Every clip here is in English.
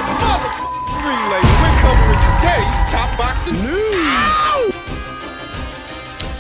motherfucking relay. We're covering today's top boxing news.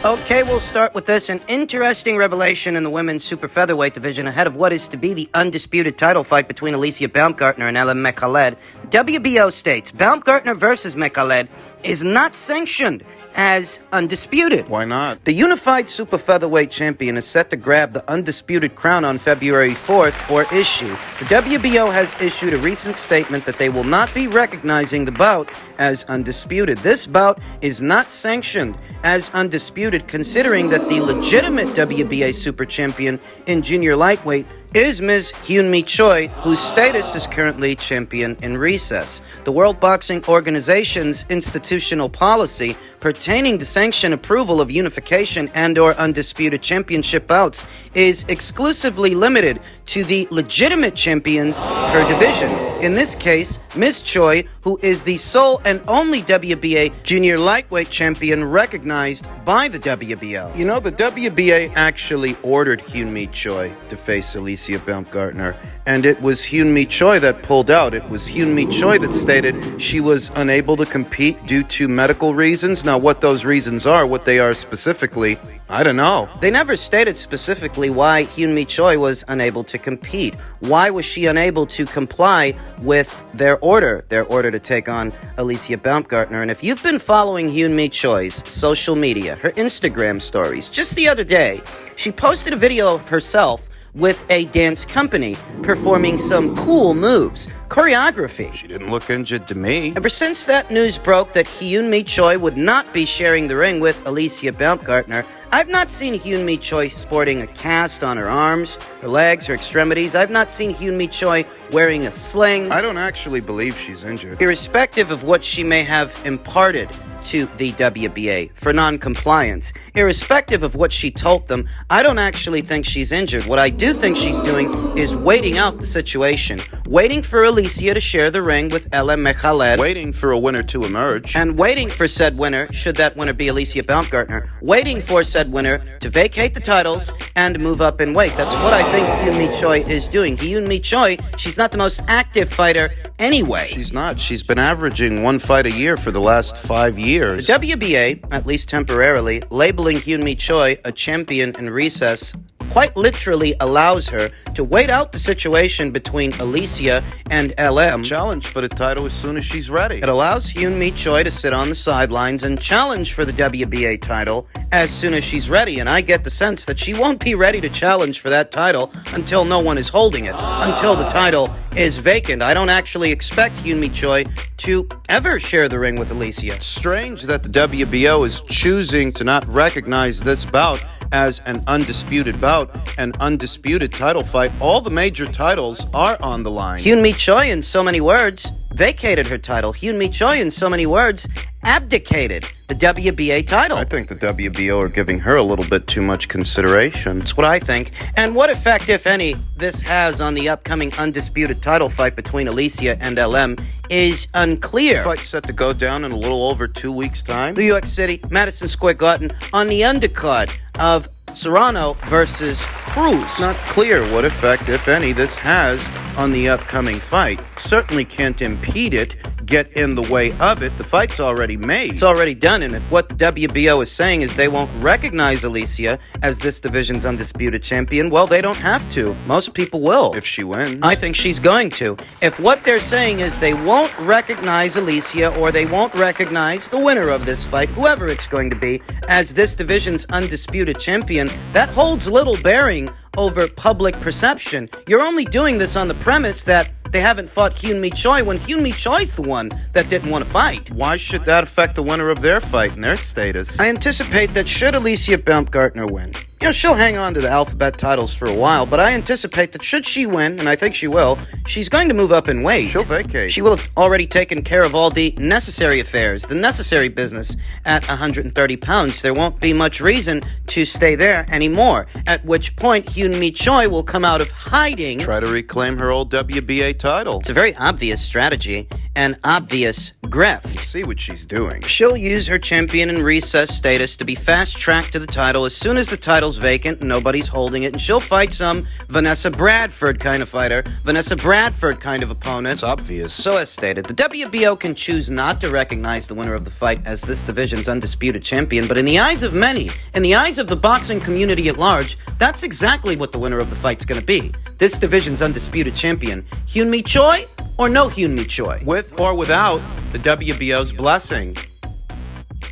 Okay, we'll start with this. An interesting revelation in the women's super featherweight division ahead of what is to be the undisputed title fight between Alicia Baumgardner and Mekhaled. The WBO states Baumgardner versus Mekhaled is not sanctioned as undisputed. Why not? The unified super featherweight champion is set to grab the undisputed crown on February 4th, or issue. The WBO has issued a recent statement that they will not be recognizing the bout as undisputed. This bout is not sanctioned as undisputed, considering that the legitimate WBA super champion in junior lightweight is Ms. Hyun-Mi Choi, whose status is currently champion in recess. The World Boxing Organization's institutional policy pertaining to sanction approval of unification and/or undisputed championship bouts is exclusively limited to the legitimate champions per division. In this case, Ms. Choi, who is the sole and only WBA junior lightweight champion recognized by the WBO. You know, the WBA actually ordered Hyun-Mi Choi to face Alicia Baumgardner, and it was Hyun-Mi Choi that pulled out. It was Hyun-Mi Choi that stated she was unable to compete due to medical reasons. Now, what those reasons are, what they are specifically, I don't know. They never stated specifically why Hyun-Mi Choi was unable to compete. Why was she unable to comply with their order to take on Alicia Baumgardner? And if you've been following Hyun-Mi Choi's social media, her Instagram stories, just the other day, she posted a video of herself with a dance company performing some cool moves, choreography. She didn't look injured to me. Ever since that news broke that Hyun-Mi Choi would not be sharing the ring with Alicia Baumgardner, I've not seen Hyun-Mi Choi sporting a cast on her arms, her legs, her extremities. I've not seen Hyun-Mi Choi wearing a sling. I don't actually believe she's injured. Irrespective of what she may have imparted to the WBA for non-compliance, irrespective of what she told them, I don't actually think she's injured. What I do think she's doing is waiting out the situation, waiting for Alicia to share the ring with Mekhaled, Waiting for a winner to emerge. and waiting for said winner, should that winner be Alicia Baumgardner, waiting for said winner to vacate the titles and move up in weight. That's what I think Hyun-Mi Choi is doing. Hyun-Mi Choi, she's not the most active fighter anyway. She's not. She's been averaging one fight a year for the last 5 years. The WBA, at least temporarily, labeling Hyun-Mi Choi a champion in recess quite literally allows her to wait out the situation between Alicia and LM. Challenge for the title as soon as she's ready. It allows Hyun-Mi Choi to sit on the sidelines and challenge for the WBA title as soon as she's ready, and I get the sense that she won't be ready to challenge for that title until no one is holding it, until the title is vacant. I don't actually expect Hyun-Mi Choi to ever share the ring with Alicia. Strange that the WBO is choosing to not recognize this bout as an undisputed bout, an undisputed title fight. All the major titles are on the line. Hyun-Mi Choi, in so many words, vacated her title. Hyun-Mi Choi, in so many words, abdicated the WBA title. I think the WBO are giving her a little bit too much consideration. That's what I think. And what effect, if any, this has on the upcoming undisputed title fight between Alicia and LM is unclear. Fight set to go down in a little over 2 weeks' time. New York City, Madison Square Garden, on the undercard of Serrano versus Cruz. It's not clear what effect, if any, this has on the upcoming fight. Certainly can't impede it, get in the way of it. The fight's already made. It's already done, and what the WBO is saying is they won't recognize Alicia as this division's undisputed champion. Well, they don't have to. Most people will. If she wins. I think she's going to. If what they're saying is they won't recognize Alicia, or they won't recognize the winner of this fight, whoever it's going to be, as this division's undisputed champion, that holds little bearing over public perception. You're only doing this on the premise that they haven't fought Hyun-Mi Choi when Hyun-Mi Choi's the one that didn't want to fight. Why should that affect the winner of their fight and their status? I anticipate that should Alicia Baumgardner win, she'll hang on to the alphabet titles for a while, but I anticipate that should she win, and I think she will, she's going to move up in weight. She'll vacate. She will have already taken care of all the necessary affairs, the necessary business at 130 pounds. There won't be much reason to stay there anymore, at which point Hyun-Mi Choi will come out of hiding. Try to reclaim her old WBA title. It's a very obvious strategy, an obvious grift. See what she's doing. She'll use her champion in recess status to be fast-tracked to the title as soon as the title's vacant and nobody's holding it, and she'll fight some Vanessa Bradford kind of fighter, Vanessa Bradford kind of opponent. It's obvious. So as stated, the WBO can choose not to recognize the winner of the fight as this division's undisputed champion, but in the eyes of many, in the eyes of the boxing community at large, that's exactly what the winner of the fight's gonna be. This division's undisputed champion, Hyun-Mi Choi or no Hyun-Mi Choi? With or without the WBO's blessing.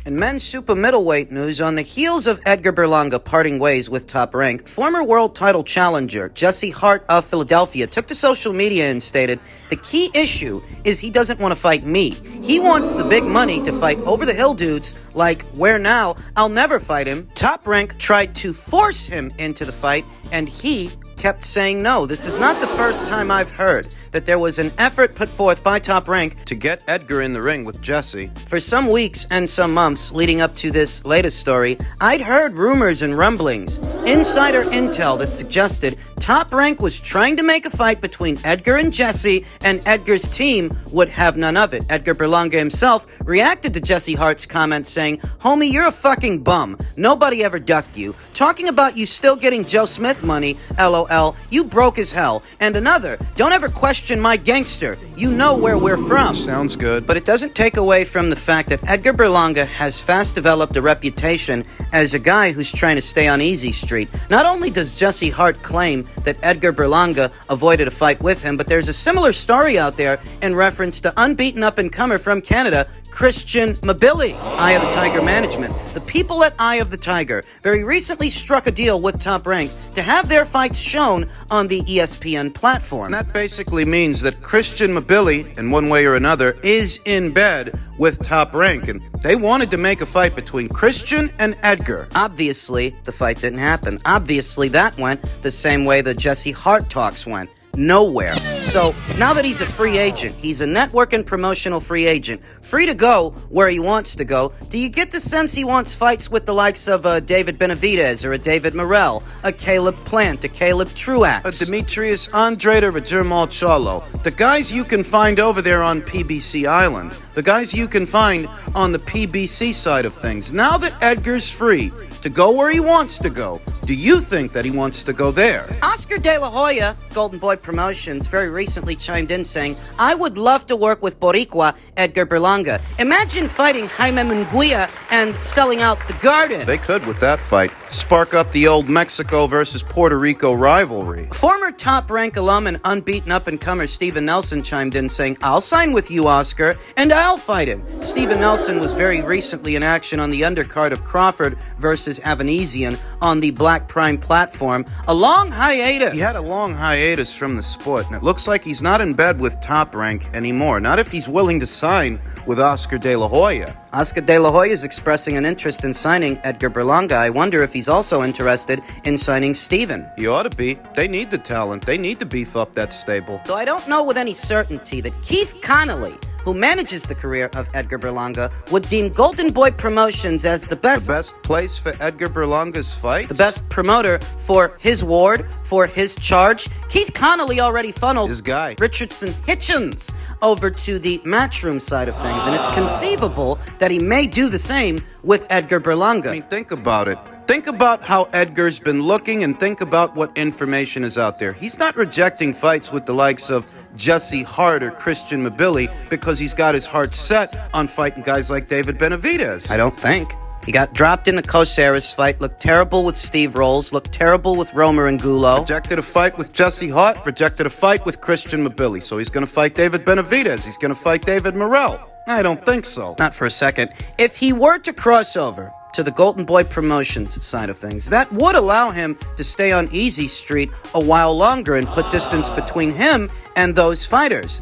In men's super middleweight news, on the heels of Edgar Berlanga parting ways with Top Rank, former world title challenger Jesse Hart of Philadelphia took to social media and stated, "The key issue is he doesn't want to fight me. He wants the big money to fight over-the-hill dudes like, where now? I'll never fight him." Top Rank tried to force him into the fight, and he kept saying no. This is not the first time I've heard that there was an effort put forth by Top Rank To get Edgar in the ring with Jesse. for some weeks and some months leading up to this latest story. I'd heard rumors and rumblings, insider intel that suggested Top Rank was trying to make a fight between Edgar and Jesse, and Edgar's team would have none of it. Edgar Berlanga himself reacted to Jesse Hart's comments saying, "Homie, you're a fucking bum. Nobody ever ducked you. Talking about you still getting Joe Smith money, LOL. You broke as hell. And another, don't ever question my gangster. You know where we're from." Sounds good. But it doesn't take away from the fact that Edgar Berlanga has fast developed a reputation as a guy who's trying to stay on easy street. Not only does Jesse Hart claim that Edgar Berlanga avoided a fight with him, but there's a similar story out there in reference to unbeaten up-and-comer from Canada, Christian Mabili, Eye of the Tiger Management. The people at Eye of the Tiger very recently struck a deal with Top Rank to have their fights shown on the ESPN platform. And that basically means that Christian Mabili, in one way or another, is in bed with Top Rank, and they wanted to make a fight between Christian and Edgar. Obviously, the fight didn't happen. Obviously, that went the same way the Jesse Hart talks went. Nowhere. So, now that he's a free agent, he's a network and promotional free agent, free to go where he wants to go, do you get the sense he wants fights with the likes of a David Benavidez or a David Morrell, a Caleb Plant, a Caleb Truax? A Demetrius Andrade or a Jermal Charlo. The guys you can find over there on PBC Island. The guys you can find on the PBC side of things. Now that Edgar's free to go where he wants to go, do you think that he wants to go there? Oscar De La Hoya, Golden Boy Promotions, very recently chimed in saying, "I would love to work with Boricua Edgar Berlanga. Imagine fighting Jaime Munguia and selling out the Garden." They could with that fight. Spark up the old Mexico versus Puerto Rico rivalry. Former Top Rank alum and unbeaten up-and-comer Steven Nelson chimed in saying, "I'll sign with you, Oscar, and I'll fight him." Steven Nelson was very recently in action on the undercard of Crawford versus Avanesian on the Black Prime platform. A long hiatus. He had a long hiatus from the sport, and it looks like he's not in bed with Top Rank anymore. Not if he's willing to sign with Oscar De La Hoya. Oscar De La Hoya is expressing an interest in signing Edgar Berlanga. I wonder if he's also interested in signing Steven. He ought to be. They need the talent. They need to beef up that stable. Though I don't know with any certainty that Keith Connolly, who manages the career of Edgar Berlanga, would deem Golden Boy Promotions as the best place for Edgar Berlanga's fight? the best promoter for his ward, for his charge. Keith Connolly already funneled His guy. Richardson Hitchens over to the matchroom side of things, and it's conceivable that he may do the same with Edgar Berlanga. I mean, think about it. Think about how Edgar's been looking, and think about what information is out there. He's not rejecting fights with the likes of Jesse Hart or Christian Mabili because he's got his heart set on fighting guys like David Benavidez. I don't think. He got dropped in the Coceres fight, looked terrible with Steve Rolls, looked terrible with Romer and Gulo. Rejected a fight with Jesse Hart, rejected a fight with Christian Mabili. So he's going to fight David Benavidez. He's going to fight David Morrell. I don't think so. Not for a second. If he were to cross over to the Golden Boy Promotions side of things, that would allow him to stay on Easy Street a while longer and put distance between him and those fighters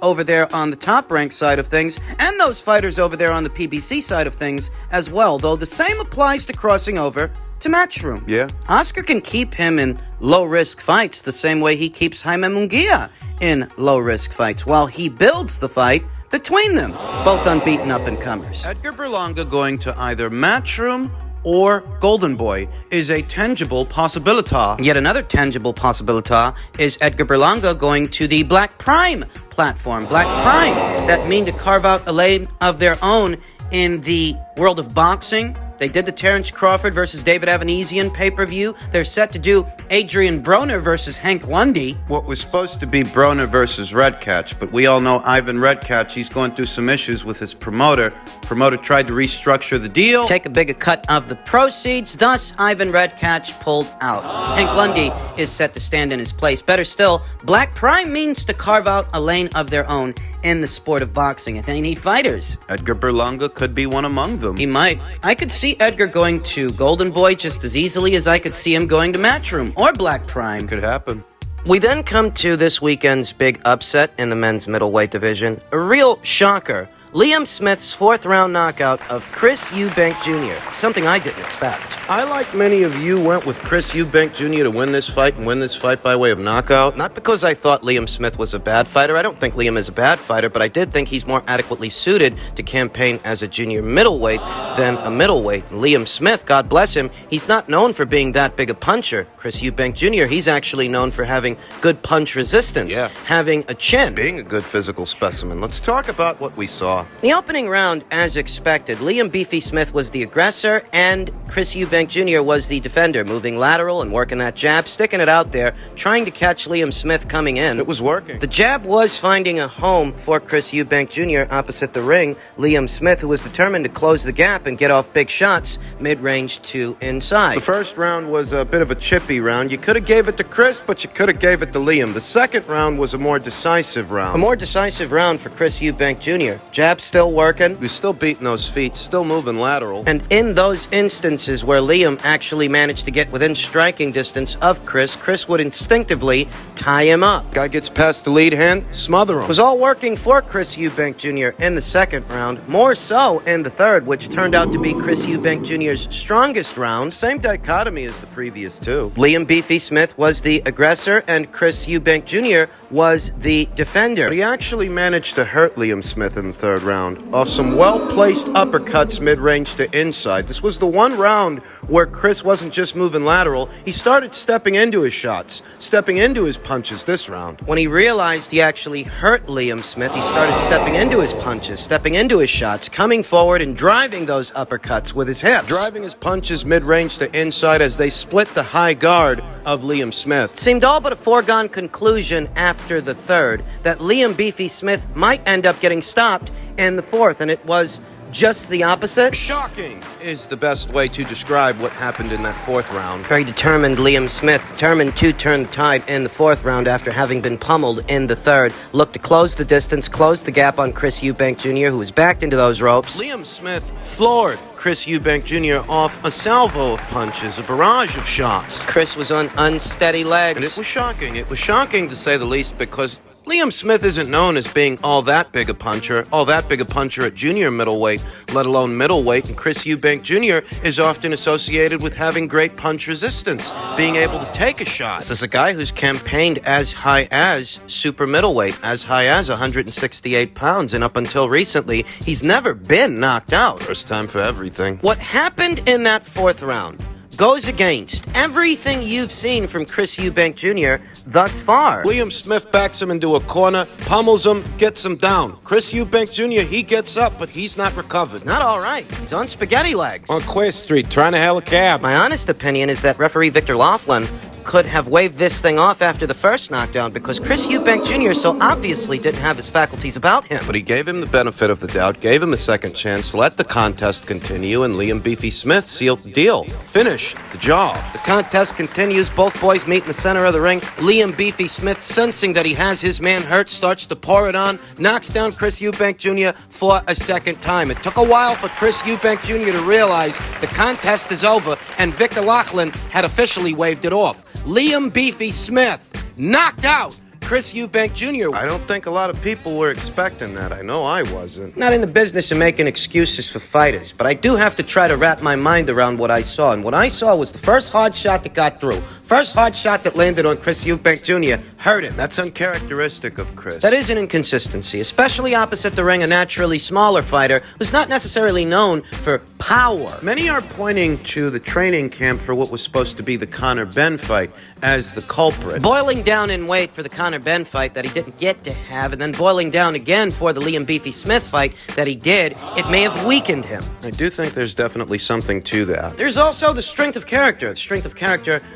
over there on the Top Rank side of things, and those fighters over there on the PBC side of things as well, though the same applies to crossing over to Matchroom. Yeah. Oscar can keep him in low-risk fights the same way he keeps Jaime Munguia in low-risk fights, while he builds the fight between them, both unbeaten up-and-comers. Edgar Berlanga going to either Matchroom or Golden Boy is a tangible possibility. Yet another tangible possibility is Edgar Berlanga going to the Black Prime platform. Black Prime, that mean to carve out a lane of their own in the world of boxing. They did the Terrence Crawford versus David Evanesian pay-per-view. They're set to do Adrian Broner versus Hank Lundy. What was supposed to be Broner versus Redcatch, but we all know Ivan Redcatch, he's going through some issues with his promoter. Promoter tried to restructure the deal. Take a bigger cut of the proceeds, thus Ivan Redcatch pulled out. Hank Lundy is set to stand in his place. Better still, Black Prime means to carve out a lane of their own in the sport of boxing, and they need fighters. Edgar Berlanga could be one among them. He might. I could see Edgar going to Golden Boy just as easily as I could see him going to Matchroom or Black Prime. Could happen. We then come to this weekend's big upset in the men's middleweight division. A real shocker. Liam Smith's fourth-round knockout of Chris Eubank Jr., something I didn't expect. I, like many of you, went with Chris Eubank Jr. to win this fight and win this fight by way of knockout. Not because I thought Liam Smith was a bad fighter. I don't think Liam is a bad fighter, but I did think he's more adequately suited to campaign as a junior middleweight than a middleweight. Liam Smith, God bless him, he's not known for being that big a puncher. Chris Eubank Jr., he's actually known for having good punch resistance, having a chin. Being a good physical specimen. Let's talk about what we saw. The opening round, as expected, Liam Beefy Smith was the aggressor and Chris Eubank Jr. was the defender, moving lateral and working that jab, sticking it out there, trying to catch Liam Smith coming in. It was working. The jab was finding a home for Chris Eubank Jr. opposite the ring. Liam Smith, who was determined to close the gap and get off big shots, mid-range to inside. The first round was a bit of a chippy round. You could have gave it to Chris, but you could have gave it to Liam. The second round was a more decisive round. A more decisive round for Chris Eubank Jr. Jab still working. He's still beating those feet, still moving lateral. And in those instances where Liam actually managed to get within striking distance of Chris would instinctively tie him up. Guy gets past the lead hand, smother him. It was all working for Chris Eubank Jr. in the second round, more so in the third, which turned out to be Chris Eubank Jr.'s strongest round. Same dichotomy as the previous two. Liam Beefy Smith was the aggressor and Chris Eubank Jr. was the defender. But he actually managed to hurt Liam Smith in the third round off some well-placed uppercuts mid-range to inside. This was the one round where Chris wasn't just moving lateral. He started stepping into his shots, stepping into his punches this round. When he realized he actually hurt Liam Smith, he started stepping into his punches, stepping into his shots, coming forward and driving those uppercuts with his hips. Driving his punches mid-range to inside as they split the high guard of Liam Smith. It seemed all but a foregone conclusion after the third that Liam Beefy Smith might end up getting stopped in the fourth, and it was just the opposite. Shocking is the best way to describe what happened in that fourth round. Very determined Liam Smith, determined to turn the tide in the fourth round after having been pummeled in the third. Looked to close the distance, close the gap on Chris Eubank Jr., who was backed into those ropes. Liam Smith floored Chris Eubank Jr. off a salvo of punches, a barrage of shots. Chris was on unsteady legs. And it was shocking. It was shocking to say the least, because Liam Smith isn't known as being all that big a puncher at junior middleweight, let alone middleweight, and Chris Eubank Jr. is often associated with having great punch resistance, being able to take a shot. This is a guy who's campaigned as high as super middleweight, as high as 168 pounds, and up until recently, he's never been knocked out. First time for everything. What happened in that fourth round goes against everything you've seen from Chris Eubank Jr. thus far. Liam Smith backs him into a corner, pummels him, gets him down. Chris Eubank Jr., he gets up, but he's not recovered. Not all right. He's on spaghetti legs. On Quay Street, trying to hail a cab. My honest opinion is that referee Victor Laughlin could have waved this thing off after the first knockdown because Chris Eubank Jr. so obviously didn't have his faculties about him. But he gave him the benefit of the doubt, gave him a second chance, let the contest continue, and Liam Beefy Smith sealed the deal. Finished the job. The contest continues. Both boys meet in the center of the ring. Liam Beefy Smith, sensing that he has his man hurt, starts to pour it on, knocks down Chris Eubank Jr. for a second time. It took a while for Chris Eubank Jr. to realize the contest is over, and Victor Laughlin had officially waved it off. Liam Beefy Smith knocked out Chris Eubank Jr. I don't think a lot of people were expecting that. I know I wasn't. Not in the business of making excuses for fighters, but I do have to try to wrap my mind around what I saw. And what I saw was the first hard shot that got through. first hard shot that landed on Chris Eubank Jr. hurt him. That's uncharacteristic of Chris. That is an inconsistency, especially opposite the ring a naturally smaller fighter who's not necessarily known for power. Many are pointing to the training camp for what was supposed to be the Conor Benn fight as the culprit. Boiling down in weight for the Conor Benn fight that he didn't get to have, and then boiling down again for the Liam Beefy Smith fight that he did, it may have weakened him. I do think there's definitely something to that. There's also the strength of character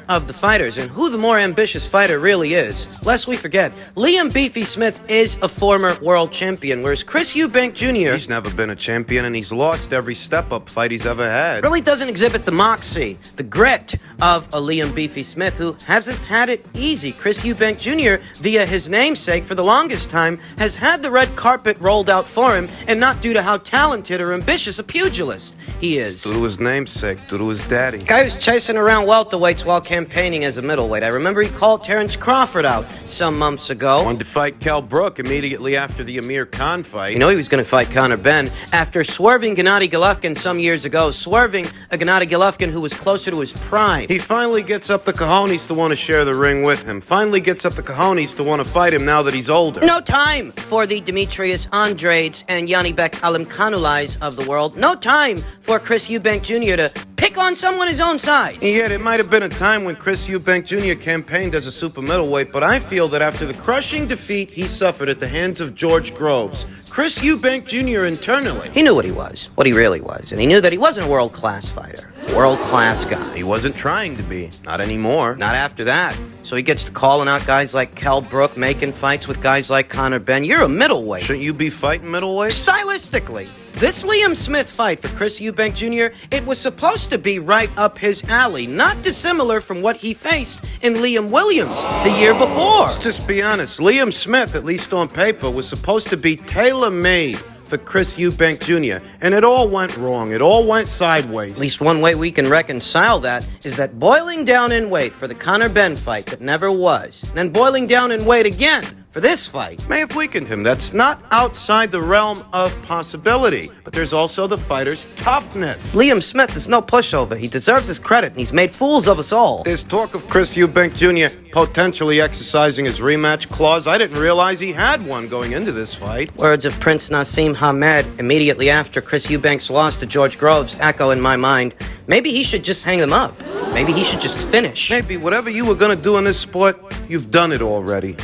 of the fighters, and who the more ambitious fighter really is. Lest we forget, Liam Beefy Smith is a former world champion, whereas Chris Eubank Jr. He's never been a champion, and he's lost every step-up fight he's ever had. really doesn't exhibit the moxie, the grit of a Liam Beefy Smith, who hasn't had it easy. Chris Eubank Jr., via his namesake for the longest time, has had the red carpet rolled out for him, and not due to how talented or ambitious a pugilist he is. Due to his namesake, due to his daddy. Guy was chasing around welterweights while campaigning as a middleweight. I remember he called Terrence Crawford out some months ago. Wanted to fight Kell Brook immediately after the Amir Khan fight. You know he was going to fight Conor Benn after swerving Gennady Golovkin some years ago, swerving a Gennady Golovkin who was closer to his prime. He finally gets up the cojones to want to share the ring with him. Finally gets up the cojones to want to fight him now that he's older. No time for the Demetrius Andrades and Yanibek Alimkanulais of the world. No time for Chris Eubank Jr. to pick on someone his own size. Yet it might have been a time when Chris Eubank Jr. campaigned as a super middleweight, but I feel that after the crushing defeat he suffered at the hands of George Groves, Chris Eubank Jr. internally, He knew what he was, what he really was, and he knew that he wasn't a world-class fighter, world-class guy. he wasn't trying to be. Not anymore. Not after that. So he gets to calling out guys like Kell Brook, making fights with guys like Conor Benn. You're a middleweight. Shouldn't you be fighting middleweights? Stylistically, this Liam Smith fight for Chris Eubank Jr., it was supposed to be right up his alley, not dissimilar from what he faced in Liam Williams the year before. Let's just be honest. Liam Smith, at least on paper, was supposed to be tailor-made for Chris Eubank Jr., and it all went wrong. It all went sideways. At least one way we can reconcile that is that boiling down in weight for the Conor Benn fight that never was, and then boiling down in weight again for this fight may have weakened him. That's not outside the realm of possibility. But there's also the fighter's toughness. Liam Smith is no pushover. He deserves his credit, and he's made fools of us all. There's talk of Chris Eubank Jr. potentially exercising his rematch clause. I didn't realize he had one going into this fight. Words of Prince Nassim Hamed immediately after Chris Eubank's loss to George Groves echo in my mind. Maybe he should just hang him up. Maybe he should just finish. Maybe whatever you were going to do in this sport, you've done it already.